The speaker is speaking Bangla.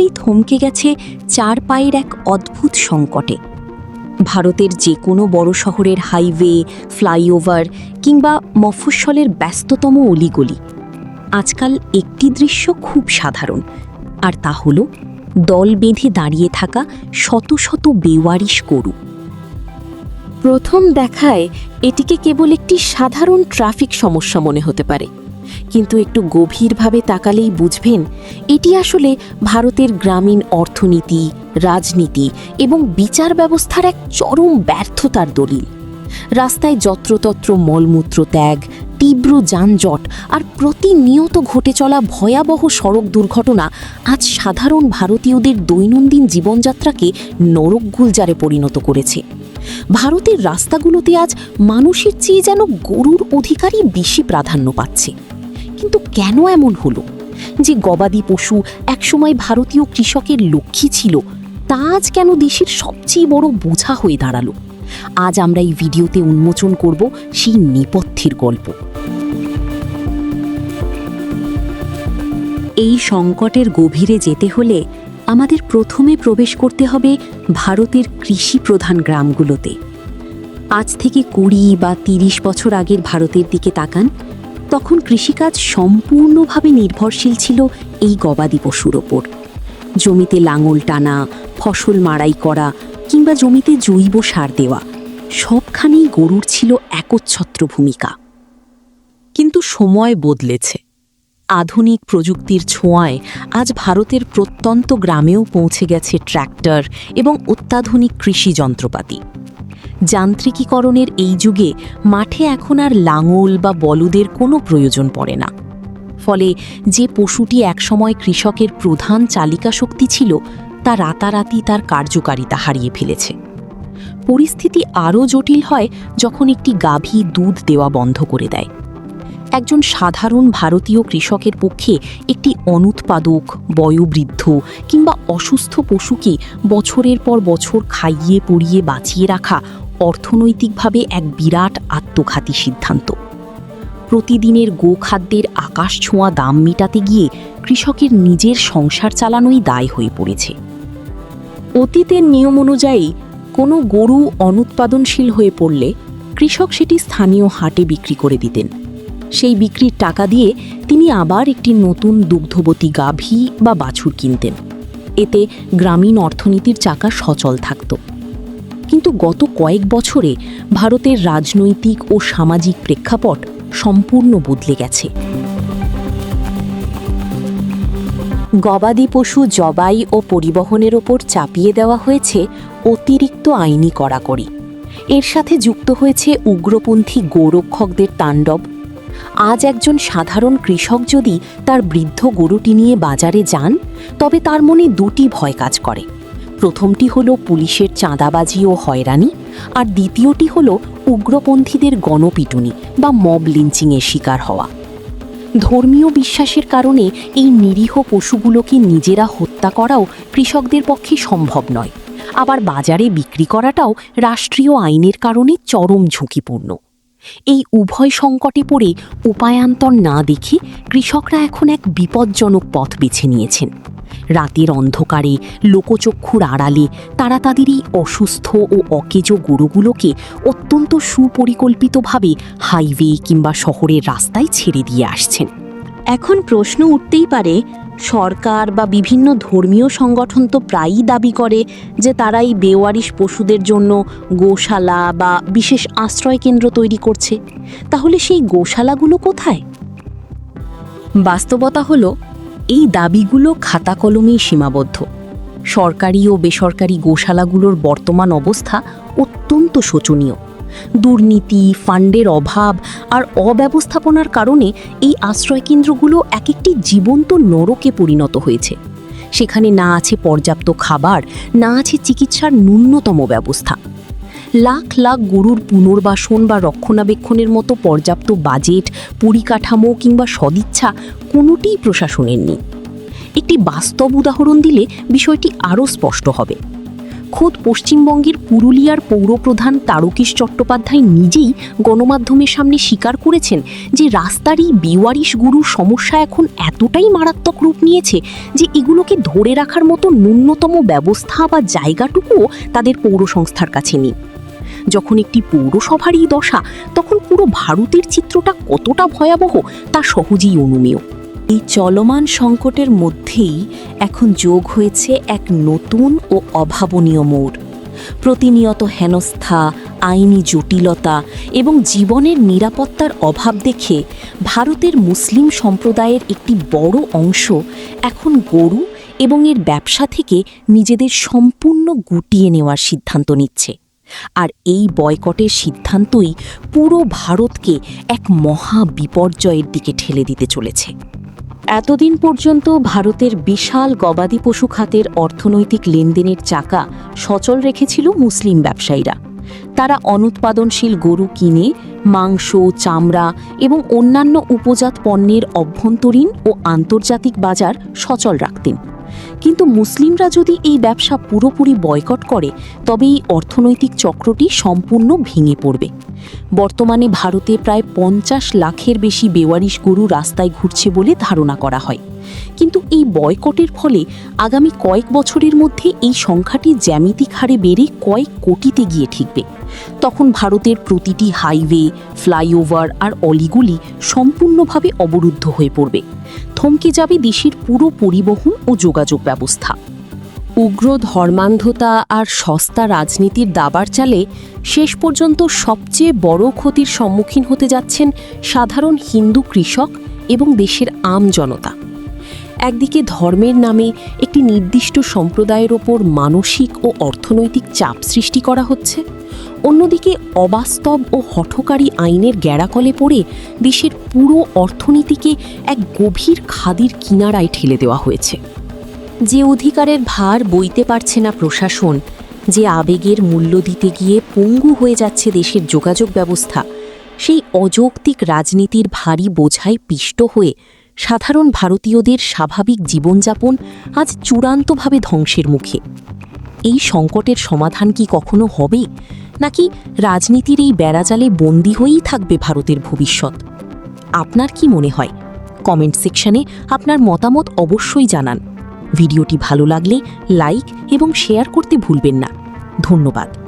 সত্যিই থমকে গেছে চার পায়ের এক অদ্ভুত সংকটে। ভারতের যে কোনো বড় শহরের হাইওয়ে, ফ্লাইওভার কিংবা মফস্বলের ব্যস্ততম অলিগলি, আজকাল একটি দৃশ্য খুব সাধারণ, আর তা হল দল বেঁধে দাঁড়িয়ে থাকা শত শত বেওয়ারিশ গরু। প্রথম দেখায় এটিকে কেবল একটি সাধারণ ট্রাফিক সমস্যা মনে হতে পারে, কিন্তু একটু গভীরভাবে তাকালেই বুঝবেন এটি আসলে ভারতের গ্রামীণ অর্থনীতি, রাজনীতি এবং বিচার ব্যবস্থার এক চরম ব্যর্থতার দলিল। রাস্তায় যত্রতত্র মলমূত্র ত্যাগ, তীব্র যানজট আর প্রতিনিয়ত ঘটে চলা ভয়াবহ সড়ক দুর্ঘটনা আজ সাধারণ ভারতীয়দের দৈনন্দিন জীবনযাত্রাকে নরকগুলজারে পরিণত করেছে। ভারতের রাস্তাগুলোতে আজ মানুষের চেয়ে যেন গরুর অধিকারই বেশি প্রাধান্য পাচ্ছে। কিন্তু কেন এমন হলো যে গবাদি পশু একসময় ভারতীয় কৃষকের লক্ষ্মী ছিল, তা আজ কেন দেশের সবচেয়ে বড় বোঝা হয়ে দাঁড়ালো? আজ আমরা এই ভিডিওতে উন্মোচন করব সেই নেপথ্যের গল্প। এই সংকটের গভীরে যেতে হলে আমাদের প্রথমে প্রবেশ করতে হবে ভারতের কৃষি প্রধান গ্রামগুলোতে। আজ থেকে ২০ বা ৩০ বছর আগের ভারতের দিকে তাকান, তখন কৃষিকাজ সম্পূর্ণভাবে নির্ভরশীল ছিল এই গবাদি পশুর ওপর। জমিতে লাঙল টানা, ফসল মাড়াই করা কিংবা জমিতে জৈব সার দেওয়া, সবখানেই গরুর ছিল একচ্ছত্র ভূমিকা। কিন্তু সময় বদলেছে। আধুনিক প্রযুক্তির ছোঁয়ায় আজ ভারতের প্রত্যন্ত গ্রামেও পৌঁছে গেছে ট্র্যাক্টর এবং অত্যাধুনিক কৃষি যন্ত্রপাতি। যান্ত্রিকীকরণের এই যুগে মাঠে এখন আর লাঙল বা বলদের কোনো প্রয়োজন পড়ে না। ফলে যে পশুটি একসময় কৃষকের প্রধান চালিকা শক্তি ছিল, তা রাতারাতি তার কার্যকারিতা হারিয়ে ফেলেছে। পরিস্থিতি আরও জটিল হয় যখন একটি গাভী দুধ দেওয়া বন্ধ করে দেয়। একজন সাধারণ ভারতীয় কৃষকের পক্ষে একটি অনুৎপাদক, বয়োবৃদ্ধ কিংবা অসুস্থ পশুকে বছরের পর বছর খাইয়ে পরিয়ে বাঁচিয়ে রাখা অর্থনৈতিকভাবে এক বিরাট আত্মঘাতী সিদ্ধান্ত। প্রতিদিনের গোখাদ্যের আকাশ ছোঁয়া দাম মেটাতে গিয়ে কৃষকের নিজের সংসার চালানোই দায় হয়ে পড়েছে। অতীতের নিয়ম অনুযায়ী কোনো গরু অনুৎপাদনশীল হয়ে পড়লে কৃষক সেটি স্থানীয় হাটে বিক্রি করে দিতেন। সেই বিক্রির টাকা দিয়ে তিনি আবার একটি নতুন দুগ্ধবতী গাভী বা বাছুর কিনতেন। এতে গ্রামীণ অর্থনীতির চাকা সচল থাকত। কিন্তু গত কয়েক বছরে ভারতের রাজনৈতিক ও সামাজিক প্রেক্ষাপট সম্পূর্ণ বদলে গেছে। গবাদি পশু জবাই ও পরিবহনের ওপর চাপিয়ে দেওয়া হয়েছে অতিরিক্ত আইনি কড়াকড়ি। এর সাথে যুক্ত হয়েছে উগ্রপন্থী গোরক্ষকদের তাণ্ডব। আজ একজন সাধারণ কৃষক যদি তার বৃদ্ধ গরুটি নিয়ে বাজারে যান, তবে তার মনে দুটি ভয় কাজ করে। প্রথমটি হলো পুলিশের চাঁদাবাজি ও হয়রানি, আর দ্বিতীয়টি হলো উগ্রপন্থীদের গণপিটুনি বা মব লিঞ্চিংয়ের শিকার হওয়া। ধর্মীয় বিশ্বাসের কারণে এই নিরীহ পশুগুলোকে নিজেরা হত্যা করাও কৃষকদের পক্ষে সম্ভব নয়। আবার বাজারে বিক্রি করাটাও রাষ্ট্রীয় আইনের কারণে চরম ঝুঁকিপূর্ণ। এই উভয় সংকটে পড়ে উপায়ান্তর না দেখে কৃষকরা এখন এক বিপজ্জনক পথ বেছে নিয়েছেন। রাতের অন্ধকারে, লোকচক্ষুর আড়ালে তারা তাদের এই অসুস্থ ও অকেজো গরুগুলোকে অত্যন্ত সুপরিকল্পিতভাবে হাইওয়ে কিংবা শহরের রাস্তায় ছেড়ে দিয়ে আসছেন। এখন প্রশ্ন উঠতেই পারে, সরকার বা বিভিন্ন ধর্মীয় সংগঠন তো প্রায়ই দাবি করে যে তারা এই বেওয়ারিশ পশুদের জন্য গোশালা বা বিশেষ আশ্রয় কেন্দ্র তৈরি করছে। তাহলে সেই গোশালাগুলো কোথায়? বাস্তবতা হলো, এই দাবিগুলো খাতা কলমেই সীমাবদ্ধ। সরকারি ও বেসরকারি গোশালাগুলোর বর্তমান অবস্থা অত্যন্ত শোচনীয়। দুর্নীতি, ফান্ডের অভাব আর অব্যবস্থাপনার কারণে এই আশ্রয়কেন্দ্রগুলো এক একটি জীবন্ত নরকে পরিণত হয়েছে। সেখানে না আছে পর্যাপ্ত খাবার, না আছে চিকিৎসার ন্যূনতম ব্যবস্থা। লাখ লাখ গরুর পুনর্বাসন বা রক্ষণাবেক্ষণের মতো পর্যাপ্ত বাজেট, পরিকাঠামো কিংবা সদিচ্ছা কোনোটিই প্রশাসনের নেই। একটি বাস্তব উদাহরণ দিলে বিষয়টি আরও স্পষ্ট হবে। খোদ পশ্চিমবঙ্গের পুরুলিয়ার পৌরপ্রধান তারকেশ চট্টোপাধ্যায় নিজেই গণমাধ্যমের সামনে স্বীকার করেছেন যে রাস্তার এই বেওয়ারিশ গরুর সমস্যা এখন এতটাই মারাত্মক রূপ নিয়েছে যে এগুলোকে ধরে রাখার মতো ন্যূনতম ব্যবস্থা বা জায়গাটুকুও তাদের পৌর সংস্থার কাছে নেই। যখন একটি পৌরসভার এই দশা, তখন পুরো ভারতের চিত্রটা কতটা ভয়াবহ তা সহজেই অনুমেয়। এই চলমান সংকটের মধ্যেই এখন যোগ হয়েছে এক নতুন ও অভাবনীয় মোড়। প্রতিনিয়ত হেনস্থা, আইনি জটিলতা এবং জীবনের নিরাপত্তার অভাব দেখে ভারতের মুসলিম সম্প্রদায়ের একটি বড় অংশ এখন গরু এবং এর ব্যবসা থেকে নিজেদের সম্পূর্ণ গুটিয়ে নেওয়ার সিদ্ধান্ত নিচ্ছে। আর এই বয়কটের সিদ্ধান্তই পুরো ভারতকে এক মহা বিপর্যয়ের দিকে ঠেলে দিতে চলেছে। এতদিন পর্যন্ত ভারতের বিশাল গবাদি পশু খাতের অর্থনৈতিক লেনদেনের চাকা সচল রেখেছিল মুসলিম ব্যবসায়ীরা। তারা অনুৎপাদনশীল গরু কিনে মাংস, চামড়া এবং অন্যান্য উপজাত পণ্যের অভ্যন্তরীণ ও আন্তর্জাতিক বাজার সচল রাখতেন। কিন্তু মুসলিমরা যদি এই ব্যবসা পুরোপুরি বয়কট করে, তবে এই অর্থনৈতিক চক্রটি সম্পূর্ণ ভেঙে পড়বে। বর্তমানে ভারতে প্রায় 50 লাখের বেশি বেওয়ারিশ গরু রাস্তায় ঘুরছে বলে ধারণা করা হয়। কিন্তু এই বয়কটের ফলে আগামী কয়েক বছরের মধ্যে এই সংখ্যাটি জ্যামিতিক হারে বেড়ে কয়েক কোটিতে গিয়ে ঠেকবে। তখন ভারতের প্রতিটি হাইওয়ে, ফ্লাইওভার আর অলিগুলি সম্পূর্ণভাবে অবরুদ্ধ হয়ে পড়বে। থমকে যাবে দেশের পুরো পরিবহন ও যোগাযোগ ব্যবস্থা। উগ্র ধর্মান্ধতা আর সস্তা রাজনীতির দাবার চালে শেষ পর্যন্ত সবচেয়ে বড় ক্ষতির সম্মুখীন হতে যাচ্ছেন সাধারণ হিন্দু কৃষক এবং দেশের আম জনতা। একদিকে ধর্মের নামে একটি নির্দিষ্ট সম্প্রদায়ের ওপর মানসিক ও অর্থনৈতিক চাপ সৃষ্টি করা হচ্ছে, অন্যদিকে অবাস্তব ও হঠকারী আইনের গ্যাড়াকলে পড়ে দেশের পুরো অর্থনীতিকে এক গভীর খাদির কিনারায় ঠেলে দেওয়া হয়েছে। যে অধিকারের ভার বইতে পারছে না প্রশাসন, যে আবেগের মূল্য দিতে গিয়ে পঙ্গু হয়ে যাচ্ছে দেশের যোগাযোগ ব্যবস্থা, সেই অযৌক্তিক রাজনীতির ভারী বোঝায় পিষ্ট হয়ে সাধারণ ভারতীয়দের স্বাভাবিক জীবনযাপন আজ চূড়ান্তভাবে ধ্বংসের মুখে। এই সংকটের সমাধান কি কখনো হবে, নাকি রাজনীতির এই বেড়াজালে বন্দী হয়েই থাকবে ভারতের ভবিষ্যৎ? আপনার কি মনে হয়? কমেন্ট সেকশনে আপনার মতামত অবশ্যই জানান। ভিডিওটি ভালো লাগলে লাইক এবং শেয়ার করতে ভুলবেন না। ধন্যবাদ।